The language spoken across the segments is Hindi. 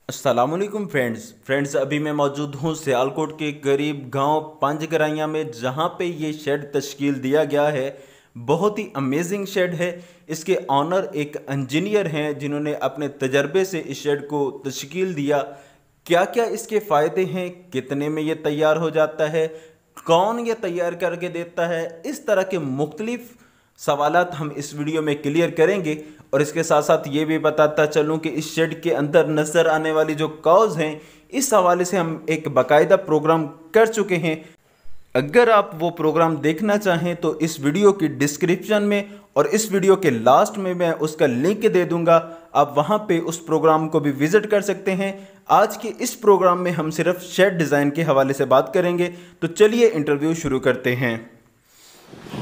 अस्सलामुअलैकुम फ्रेंड्स अभी मैं मौजूद हूँ सियालकोट के करीब गांव पांजगराइयाँ में, जहाँ पे ये शेड तश्कील दिया गया है। बहुत ही अमेजिंग शेड है। इसके ऑनर एक इंजीनियर हैं जिन्होंने अपने तजर्बे से इस शेड को तश्कील दिया। क्या क्या इसके फ़ायदे हैं, कितने में ये तैयार हो जाता है, कौन ये तैयार करके देता है, इस तरह के मुख्तलिफ सवालात हम इस वीडियो में क्लियर करेंगे। और इसके साथ साथ ये भी बताता चलूँ कि इस शेड के अंदर नज़र आने वाली जो कॉज हैं, इस हवाले से हम एक बाकायदा प्रोग्राम कर चुके हैं। अगर आप वो प्रोग्राम देखना चाहें तो इस वीडियो की डिस्क्रिप्शन में और इस वीडियो के लास्ट में मैं उसका लिंक दे दूंगा, आप वहां पे उस प्रोग्राम को भी विज़िट कर सकते हैं। आज के इस प्रोग्राम में हम सिर्फ शेड डिज़ाइन के हवाले से बात करेंगे, तो चलिए इंटरव्यू शुरू करते हैं।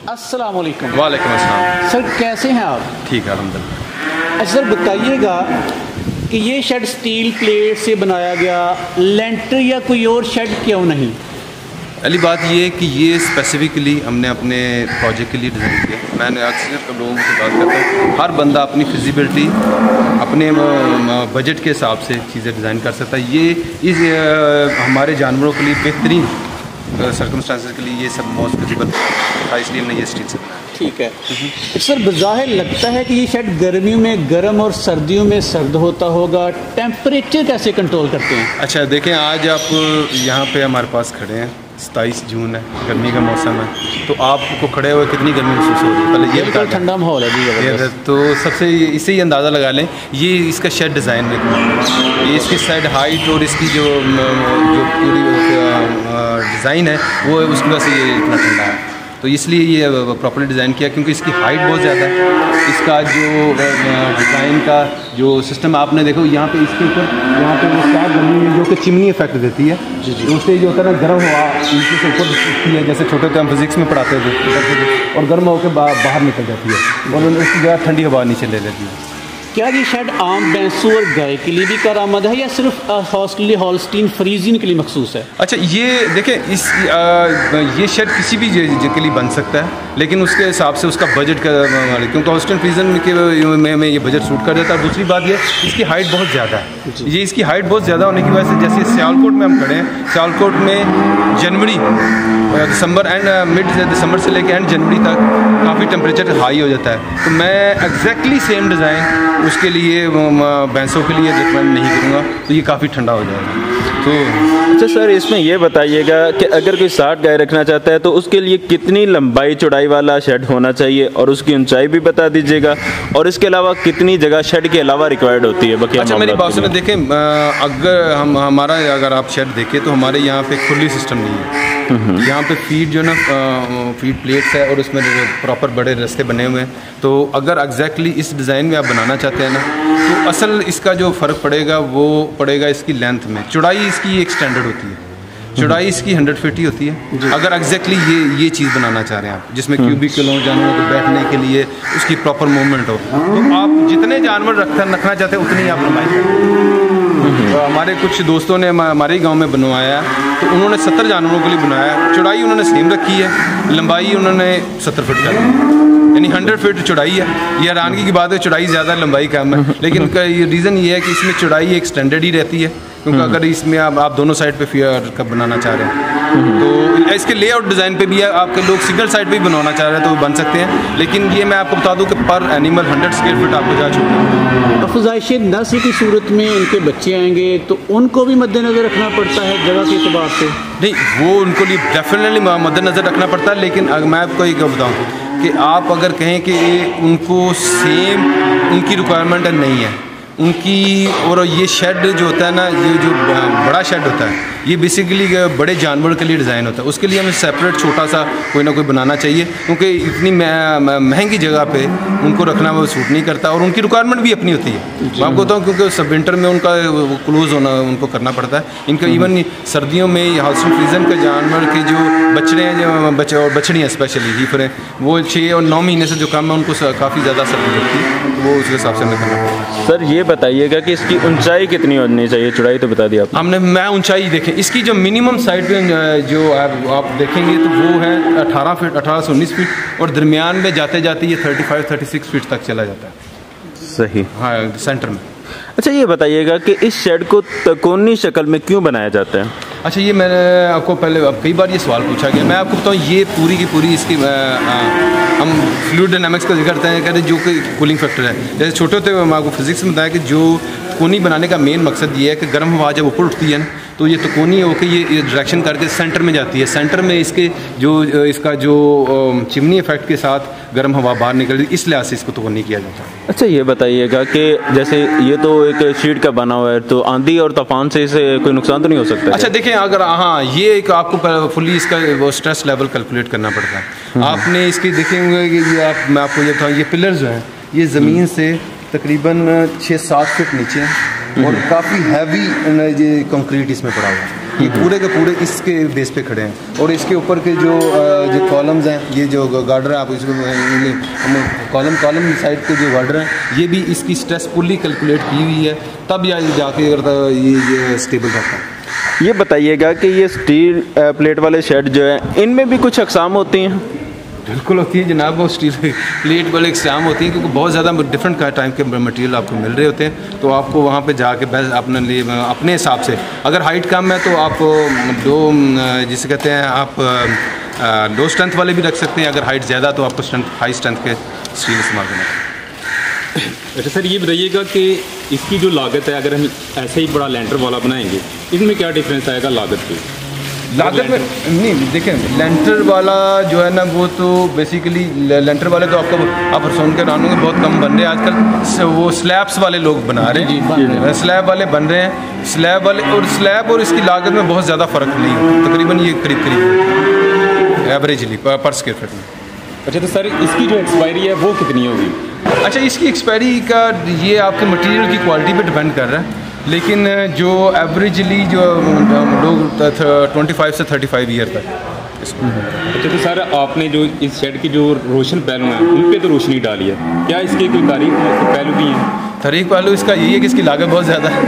अस्सलाम वालेकुम। वालेकुम अस्सलाम। सर कैसे हैं आप? ठीक है अल्हम्दुलिल्लाह। अच्छा सर बताइएगा कि ये शेड स्टील प्लेट से बनाया गया, लेंटर या कोई और शेड क्यों नहीं? पहली बात ये है कि ये स्पेसिफिकली हमने अपने प्रोजेक्ट के लिए डिज़ाइन किया। मैंने अक्सर लोगों से बात करता हूँ, हर बंदा अपनी फिजिबिलिटी अपने बजट के हिसाब से चीज़ें डिज़ाइन कर सकता है। ये इस हमारे जानवरों के लिए बेहतरीन सर्कमस्टांसेस के लिए ये सब मोस्ट फिजिबल था, इसलिए हमने ये स्टील से बनाया। ठीक है। सर बज़ाहिर लगता है कि ये शेड गर्मियों में गर्म और सर्दियों में सर्द होता होगा, टेम्परेचर कैसे कंट्रोल करते हैं? अच्छा देखें, आज आप यहाँ पे हमारे पास खड़े हैं, 27 जून है, गर्मी का मौसम है, तो आपको खड़े हुए कितनी गर्मी महसूस हो रही है? पहले ये बता, ठंडा माहौल है जी। तो सबसे इससे ही अंदाज़ा लगा लें, ये इसका शेड डिज़ाइन में ये इसकी साइड हाइट और इसकी जो पूरी डिज़ाइन है वो उसकी वजह से ये इतना ठंडा है। तो इसलिए ये प्रॉपर्ली डिज़ाइन किया, क्योंकि इसकी हाइट बहुत ज़्यादा है। इसका जो डिज़ाइन का जो सिस्टम आपने देखो, यहाँ पे इसके ऊपर यहाँ पे वो स्टार बनी है जो कि चिमनी इफेक्ट देती है। जी। उससे जो होता है ना, गर्म हवा नीचे से ऊपर दिखती है, जैसे छोटे होते हम फिजिक्स में पढ़ाते थे, और गर्म होकर बाहर निकल जाती है और उसकी जगह ठंडी हवा नीचे ले लेती है। क्या ये शेड आम भैंसों और गाय के लिए भी कारामद है या सिर्फ हॉल्स्टीन फ्रीजियन के लिए मखसूस है? अच्छा ये देखें, ये शेड किसी भी के लिए बन सकता है, लेकिन उसके हिसाब से उसका बजट का, क्योंकि हॉल्स्टीन फ्रीजियन में ये बजट सूट कर देता है। दूसरी बात ये, इसकी हाइट बहुत ज़्यादा है। ये इसकी हाइट बहुत ज़्यादा होने की वजह से, जैसे सियालकोट में हम खड़े हैं, सियालकोट में जनवरी दिसंबर एंड मिड दिसंबर से लेकर एंड जनवरी तक काफ़ी टेम्परेचर हाई हो जाता है। तो मैं एग्जैक्टली सेम डिज़ाइन उसके लिए भैंसों के लिए रिकमेंड नहीं करूँगा, तो ये काफ़ी ठंडा हो जाएगा। तो अच्छा सर, इसमें यह बताइएगा कि अगर कोई 60 गाय रखना चाहता है तो उसके लिए कितनी लंबाई चौड़ाई वाला शेड होना चाहिए, और उसकी ऊंचाई भी बता दीजिएगा, और इसके अलावा कितनी जगह शेड के अलावा रिक्वायर्ड होती है? अच्छा मेरी बात सुने, देखें अगर अगर आप शेड देखें तो हमारे यहाँ पे खुली सिस्टम नहीं है। यहाँ पे फीड जो ना फीड प्लेट्स है और उसमें प्रॉपर बड़े रास्ते बने हुए हैं। तो अगर एग्जैक्टली इस डिज़ाइन में आप बनाना चाहते हैं ना, तो असल इसका जो फ़र्क पड़ेगा वो पड़ेगा इसकी लेंथ में। चौड़ाई इसकी एक स्टैंडर्ड होती है, चौड़ाई इसकी 100 फीट ही होती है। अगर एग्जैक्टली ये चीज़ बनाना चाह रहे हैं आप, जिसमें क्यूबिकल हो, जानवरों को बैठने के लिए उसकी प्रॉपर मूवमेंट हो, तो आप जितने जानवर रखना चाहते हैं उतनी आप लंबाई करें। तो हमारे कुछ दोस्तों ने हमारे गांव में बनवाया, तो उन्होंने 70 जानवरों के लिए बनाया। चौड़ाई उन्होंने सेम रखी है, लंबाई उन्होंने 70 फीट कर दी, यानी 100 फीट चौड़ाई है। ये हैरानगी की बात है, चौड़ाई ज़्यादा लंबाई कम है, लेकिन रीज़न ये है कि इसमें चौड़ाई एक स्टैंडर्ड ही रहती है, क्योंकि अगर इसमें आप दोनों साइड पे फियर कब बनाना चाह रहे हैं, तो इसके लेआउट डिज़ाइन पे भी है। आपके लोग सिंगल साइड पे भी बनवाना चाह रहे हैं तो बन सकते हैं, लेकिन ये मैं आपको बता दूं कि पर एनिमल 100 स्क्वायर फीट आपको जहाँ छूटना। अफज़ाइश नस्ल की सूरत में इनके बच्चे आएंगे तो उनको भी मद्देनज़र रखना पड़ता है जगह के एतबार से? नहीं, वो उनको लिए डेफिनेटली मद्देनज़र रखना पड़ता है, लेकिन मैं आपको ये बताऊँ कि आप अगर कहें कि उनको सेम उनकी रिक्वायरमेंट नहीं है उनकी, और ये शेड जो होता है ना, ये जो बड़ा शेड होता है, ये बेसिकली बड़े जानवर के लिए डिज़ाइन होता है। उसके लिए हमें सेपरेट छोटा सा कोई ना कोई बनाना चाहिए, क्योंकि इतनी महंगी जगह पे उनको रखना वो सूट नहीं करता, और उनकी रिक्वायरमेंट भी अपनी होती है। मैं आपको बताऊँ, क्योंकि सब विंटर में उनका क्लोज होना उनको करना पड़ता है। इनका इवन सर्दियों में हॉल्स्टीन फ्रीजियन के जानवर के जो बछड़े हैं, जो और बछड़ियाँ स्पेशली हीफर हैं, वो 6 और 9 महीने से जो कम है उनको काफ़ी ज़्यादा सर्दी लगती है, तो वो उस हिसाब से हमें करना पड़ता है। सर ये बताइएगा कि इसकी ऊंचाई कितनी होनी चाहिए? चौड़ाई तो बता दी आप हमने। मैं ऊंचाई देखें, इसकी जो मिनिमम साइड पे जो आप देखेंगे तो वो है 18 फीट, 18 से 19 फीट, और दरमियान में जाते जाते ये 35-36 फीट तक चला जाता है। सही। हाँ, सेंटर में। अच्छा ये बताइएगा कि इस शेड को त्रिकोणीय शक्ल में क्यों बनाया जाता है? अच्छा, ये मैंने आपको पहले कई बार ये सवाल पूछा गया। मैं आपको बताऊँ, ये पूरी की पूरी इसकी हम फ्लूइड डायनामिक्स का जिक्र करते हैं, कहते हैं जो कि कूलिंग फैक्टर है। जैसे छोटे होते हुए मैं आपको फिजिक्स में बताया कि जो कोनी बनाने का मेन मकसद ये है कि गर्म हवा जब ऊपर उठती है ना, तो ये त्रिकोणीय होकर ये डायरेक्शन करके सेंटर में जाती है। सेंटर में इसके इसका जो चिमनी इफेक्ट के साथ गर्म हवा बाहर निकलती है, इस लिहाज से इसको त्रिकोणीय किया जाता है। अच्छा ये बताइएगा कि जैसे ये तो एक शीट का बना हुआ है, तो आंधी और तूफान से इसे कोई नुकसान तो नहीं हो सकता? अच्छा देखिए, अगर हाँ, ये एक आपको फुली इसका वो स्ट्रेस लेवल कैलकुलेट करना पड़ता है। आपने इसकी देखे होंगे कि ये मैं आपको ये बताऊँ, ये पिलर्स जो हैं ये ज़मीन से तकरीबन 6-7 फीट नीचे हैं और काफ़ी हैवी ये कंक्रीट इसमें पड़ा हुआ है। ये पूरे के पूरे इसके बेस पे खड़े हैं और इसके ऊपर के जो कॉलम्स हैं, ये जो गार्डर है, आप इसको कॉलम साइड के जो गार्डर हैं, ये भी इसकी स्ट्रेस फुली कैलकुलेट की हुई है, तब या जाके अगर ये स्टेबल रहता है। ये बताइएगा कि ये स्टील प्लेट वाले शेड जो है, इनमें भी कुछ अक़साम होती हैं? बिल्कुल होती है जनाब, वो स्टील प्लेट वाले एग्जाम होती हैं, क्योंकि बहुत ज़्यादा डिफरेंट टाइप के मटेरियल आपको मिल रहे होते हैं। तो आपको वहाँ पे जाके बेस्ट अपने लिए अपने हिसाब से, अगर हाइट कम है तो आप दो जिसे कहते हैं आप लो स्ट्रेंथ वाले भी रख सकते हैं। अगर हाइट ज़्यादा तो आपको हाई स्ट्रेंथ के स्टील इस्तेमाल करना है। अच्छा सर, ये बताइएगा कि इसकी जो लागत है, अगर हम ऐसे ही बड़ा लेंटर वाला बनाएंगे, इसमें क्या डिफरेंस आएगा लागत पे? लागत में नहीं, देखें लेंटर वाला जो है ना, वो तो बेसिकली लेंटर वाले तो आप सुन के जानोगे बहुत कम बन रहे हैं आजकल। वो स्लैब्स वाले लोग बना रहे हैं, स्लैब वाले बन रहे हैं। स्लैब और इसकी लागत में बहुत ज़्यादा फ़र्क नहीं होता, तकरीबन ये करीब एवरेजली पर स्क्वायर फीट में। अच्छा, तो सर इसकी जो एक्सपायरी है वो कितनी होगी? अच्छा, इसकी एक्सपायरी का ये आपके मटेरियल की क्वालिटी पे डिपेंड कर रहा है, लेकिन जो एवरेजली जो लोग 25 से 35 ईयर तक। अच्छा, तो सर आपने जो इस शेड की जो रोशन पहलू हैं उन पे तो रोशनी डाली है, क्या इसके कोई तारीफ पहलू भी हैं? तारीख पहलू इसका यही है कि इसकी लागत बहुत ज़्यादा है,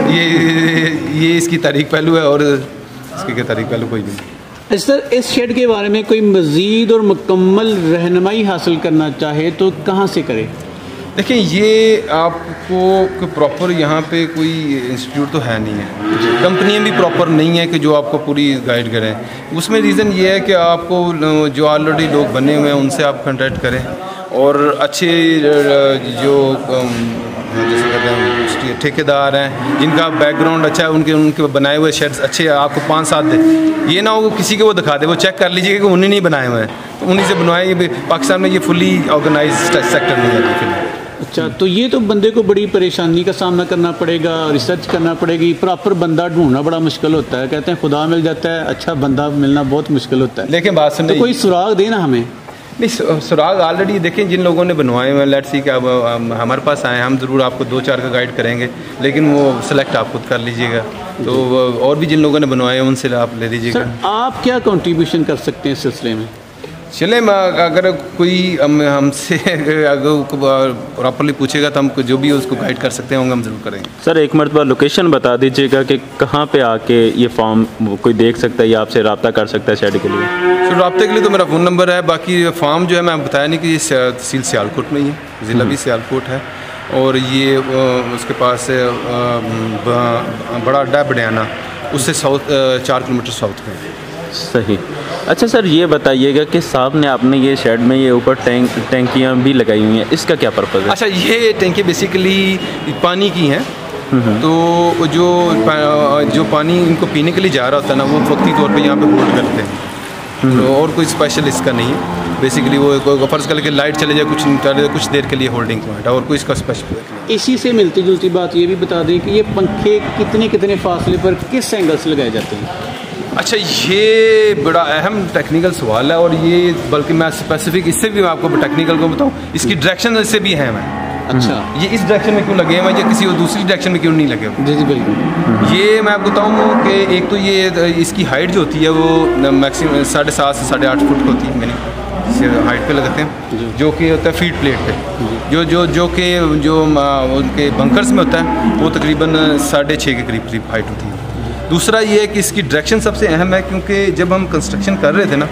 ये इसकी तारीख पहलू है, और इसकी क्या तारीख पहलू कोई भी नहीं। सर, इस शेड के बारे में कोई मज़ीद और मुकम्मल रहनुमाई हासिल करना चाहे तो कहाँ से करे? देखिए, ये आपको प्रॉपर यहाँ पे कोई इंस्टीट्यूट तो है नहीं है, कंपनियाँ भी प्रॉपर नहीं है कि जो आपको पूरी गाइड करें। उसमें रीज़न ये है कि आपको जो ऑलरेडी लोग बने हुए हैं उनसे आप कॉन्टैक्ट करें, और अच्छे जो जैसे कहते हैं ठेकेदार हैं जिनका बैकग्राउंड अच्छा है, उनके बनाए हुए शेड्स अच्छे आपको 5-7 दे। ये ना हो किसी को वो दिखा दे, वो चेक कर लीजिए कि उन्हें नहीं बनाए हुए हैं, तो उन्हीं से बनवाए। ये पाकिस्तान में ये फुली ऑर्गेनाइज सेक्टर नहीं है फिलहाल। अच्छा, तो ये तो बंदे को बड़ी परेशानी का सामना करना पड़ेगा, रिसर्च करना पड़ेगी, प्रॉपर बंदा ढूंढना बड़ा मुश्किल होता है। कहते हैं खुदा मिल जाता है, अच्छा बंदा मिलना बहुत मुश्किल होता है। लेकिन बात सुनिए, तो कोई सुराग देना हमें। नहीं, सुराग ऑलरेडी देखें जिन लोगों ने बनवाए हुए हैं, लेट्स सी कि अब हमारे पास आए, हम ज़रूर आपको 2-4 का गाइड करेंगे, लेकिन वो सिलेक्ट आप खुद कर लीजिएगा। तो और भी जिन लोगों ने बनवाए हैं उनसे आप ले लीजिएगा। सर, आप क्या कंट्रीब्यूशन कर सकते हैं इस सिलसिले में? चले, अगर कोई हमसे प्रॉपरली पूछेगा तो हम जो भी उसको गाइड कर सकते होंगे हम ज़रूर करेंगे। सर, एक मरतबा लोकेशन बता दीजिएगा कि कहाँ पे आके ये फॉर्म कोई देख सकता है या आपसे रब्ता कर सकता है शेड के लिए? सर, रब्ते के लिए तो मेरा फ़ोन नंबर है, बाकी फॉर्म जो है मैं बताया नहीं कि ये तहसील सियालकोट में ही है, ज़िला भी सियालकोट है, और ये उसके पास बड़ा अड्डा बडियाना, उससे 4 किलोमीटर साउथ में। सही। अच्छा सर, ये बताइएगा कि साहब ने आपने ये शेड में ये ऊपर टैंकियाँ भी लगाई हुई हैं, इसका क्या पर्पज़ है? अच्छा, ये टैंकी बेसिकली पानी की हैं, तो जो पानी इनको पीने के लिए जा रहा होता है ना, वो वक्ती तौर पे यहाँ पे होल्ड करते हैं, तो और कोई स्पेशल इसका नहीं है। बेसिकली वो फर्ज करके लाइट चले जाए कुछ देर के लिए होल्डिंग पॉइंट है, और कोई इसका स्पेशल। इसी से मिलती जुलती बात ये भी बता दें कि ये पंखे कितने फासले पर किस एंगल से लगाए जाते हैं? अच्छा, ये बड़ा अहम टेक्निकल सवाल है, और ये बल्कि मैं स्पेसिफिक इससे भी मैं आपको टेक्निकल को बताऊँ, इसकी डायरेक्शन से भी अहम है। अच्छा, ये इस डायरेक्शन में क्यों लगे हुए हैं या किसी और दूसरी डायरेक्शन में क्यों नहीं लगे हुए? जी जी बिल्कुल। ये मैं आपको बताऊँ कि एक तो ये इसकी हाइट जो होती है वो मैक्सिमम 7.5 से 8.5 फुट होती है, मैंने हाइट पे लगाते हैं, जो कि होता है फीड प्लेट पे, जो उनके बंकर्स में होता है वो तकरीबन 6.5 के करीब हाइट होती है। दूसरा ये है कि इसकी डायरेक्शन सबसे अहम है, क्योंकि जब हम कंस्ट्रक्शन कर रहे थे ना,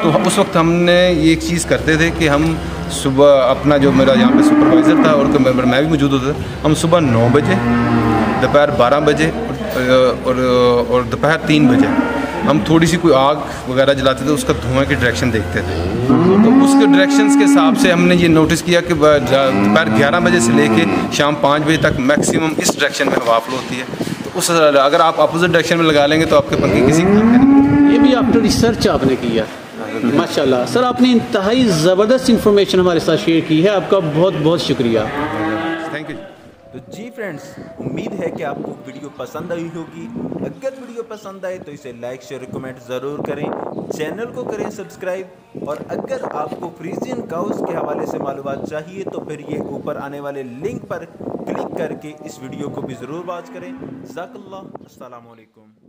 तो उस वक्त हमने ये एक चीज़ करते थे कि हम सुबह अपना जो मेरा यहाँ पे सुपरवाइज़र था और मैं भी मौजूद होता था, हम सुबह 9 बजे, दोपहर 12 बजे और दोपहर 3 बजे हम थोड़ी सी कोई आग वगैरह जलाते थे, उसका धुआं की डायरेक्शन देखते थे। तो उसके डायरेक्शंस के हिसाब से हमने ये नोटिस किया कि दोपहर 11 बजे से लेके शाम 5 बजे तक मैक्सिमम इस डायरेक्शन में हवा फ्लो होती है। तो उस अगर आप अपोजिट डायरेक्शन में लगा लेंगे तो आपके पंखे किसी काम के नहीं। ये भी आफ्टर रिसर्च आपने किया, माशाल्लाह सर, आपने इंतहाई ज़बरदस्त इंफॉर्मेशन हमारे साथ शेयर की है, आपका बहुत बहुत शुक्रिया। Thank you. तो जी फ्रेंड्स, उम्मीद है कि आपको वीडियो पसंद आई होगी। अगर वीडियो पसंद आए तो इसे लाइक शेयर कमेंट ज़रूर करें, चैनल को करें सब्सक्राइब, और अगर आपको फ्रीजियन काउस के हवाले से मालूमात चाहिए तो फिर ये ऊपर आने वाले लिंक पर क्लिक करके इस वीडियो को भी ज़रूर वॉच करें। जज़ाकल्लाह, अस्सलाम वालेकुम।